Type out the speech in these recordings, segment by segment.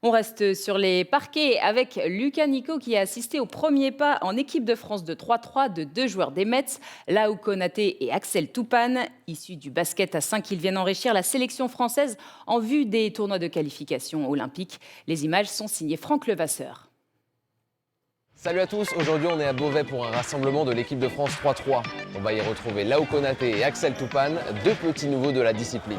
On reste sur les parquets avec Lucas Nico qui a assisté au premier pas en équipe de France de 3-3 de deux joueurs des Mets, Lau Konaté et Axel Toupane. Issus du basket à 5, ils viennent enrichir la sélection française en vue des tournois de qualification olympique. Les images sont signées Franck Levasseur. Salut à tous, aujourd'hui on est à Beauvais pour un rassemblement de l'équipe de France 3-3. On va y retrouver Lau Konaté et Axel Toupane, deux petits nouveaux de la discipline.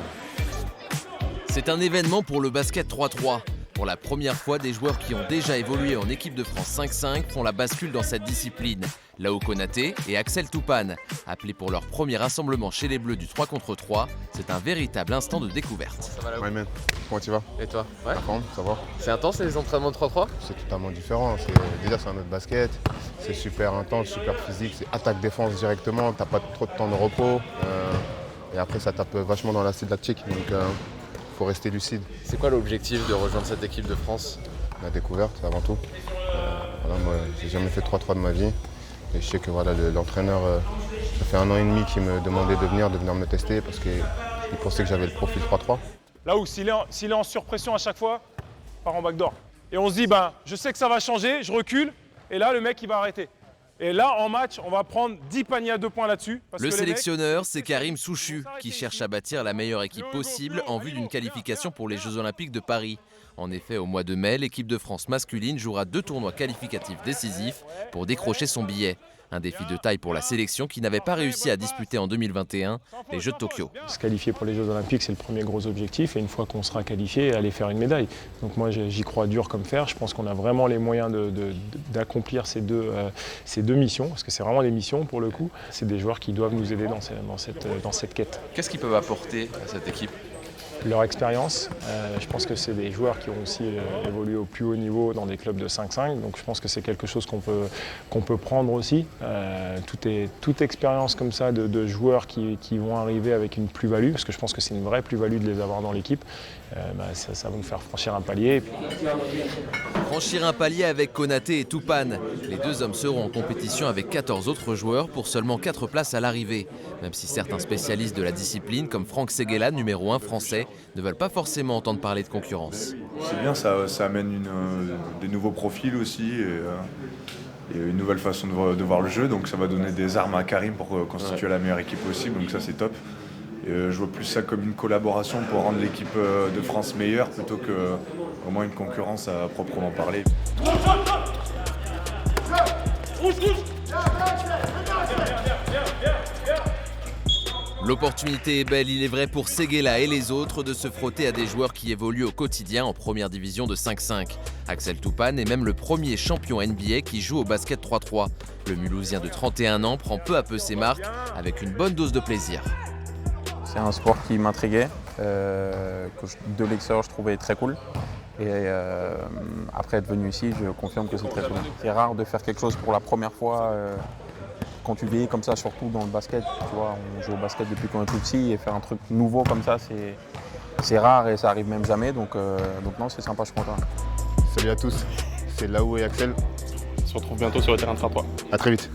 C'est un événement pour le basket 3-3. Pour la première fois, des joueurs qui ont déjà évolué en équipe de France 5-5 font la bascule dans cette discipline. Lau Konaté et Axel Toupane, appelés pour leur premier rassemblement chez les Bleus du 3 contre 3, c'est un véritable instant de découverte. Ça va Lau? Ouais, man. Comment tu vas? Et toi? Ouais. La forme, ça va? C'est intense les entraînements de 3-3? C'est totalement différent. Déjà, c'est un autre basket. C'est super intense, super physique. C'est attaque-défense directement. T'as pas trop de temps de repos. Et après, ça tape vachement dans l'acide lactique. Donc, faut rester lucide. C'est quoi l'objectif de rejoindre cette équipe de France? La découverte, avant tout. Voilà, moi, j'ai jamais fait 3-3 de ma vie. Et je sais que voilà, l'entraîneur, ça fait 1 an et demi qu'il me demandait de venir me tester parce qu'il pensait que j'avais le profil 3-3. Là où s'il est en surpression à chaque fois, part en backdoor. Et on se dit, je sais que ça va changer, je recule, et là, le mec, il va arrêter. Et là, en match, on va prendre 10 paniers à 2 points là-dessus. Le sélectionneur, c'est Karim Souchu, qui cherche à bâtir la meilleure équipe possible en vue d'une qualification pour les Jeux Olympiques de Paris. En effet, au mois de mai, l'équipe de France masculine jouera 2 tournois qualificatifs décisifs pour décrocher son billet. Un défi de taille pour la sélection qui n'avait pas réussi à disputer en 2021 les Jeux de Tokyo. Se qualifier pour les Jeux Olympiques, c'est le premier gros objectif. Et une fois qu'on sera qualifié, aller faire une médaille. Donc moi, j'y crois dur comme fer. Je pense qu'on a vraiment les moyens d'accomplir ces deux missions, parce que c'est vraiment des missions pour le coup. C'est des joueurs qui doivent nous aider dans cette quête. Qu'est-ce qu'ils peuvent apporter à cette équipe ? Leur expérience, je pense que c'est des joueurs qui ont aussi évolué au plus haut niveau dans des clubs de 5-5, donc je pense que c'est quelque chose qu'on peut prendre aussi. Toute expérience comme ça de joueurs qui vont arriver avec une plus-value, parce que je pense que c'est une vraie plus-value de les avoir dans l'équipe, ça va nous faire franchir un palier. Franchir un palier avec Konaté et Toupane. Les deux hommes seront en compétition avec 14 autres joueurs pour seulement 4 places à l'arrivée. Même si certains spécialistes de la discipline, comme Franck Seguela, numéro 1 français, ne veulent pas forcément entendre parler de concurrence. C'est bien, ça amène des nouveaux profils aussi et une nouvelle façon de voir le jeu. Donc ça va donner des armes à Karim pour constituer la meilleure équipe possible, donc ça c'est top. Et je vois plus ça comme une collaboration pour rendre l'équipe de France meilleure plutôt que vraiment une concurrence à proprement parler. L'opportunité est belle, il est vrai, pour Seguela et les autres de se frotter à des joueurs qui évoluent au quotidien en première division de 5-5. Axel Toupane est même le premier champion NBA qui joue au basket 3-3. Le Mulhousien de 31 ans prend peu à peu ses marques avec une bonne dose de plaisir. C'est un sport qui m'intriguait, que de l'extérieur je trouvais très cool. Et après être venu ici, je confirme que c'est très cool. C'est rare de faire quelque chose pour la première fois. Quand tu vieillis comme ça, surtout dans le basket, tu vois, on joue au basket depuis qu'on est tout petit et faire un truc nouveau comme ça, c'est rare et ça arrive même jamais. Donc non, c'est sympa, je suis content. Salut à tous, c'est Lau et Axel. On se retrouve bientôt sur le terrain de 3-3. À très vite.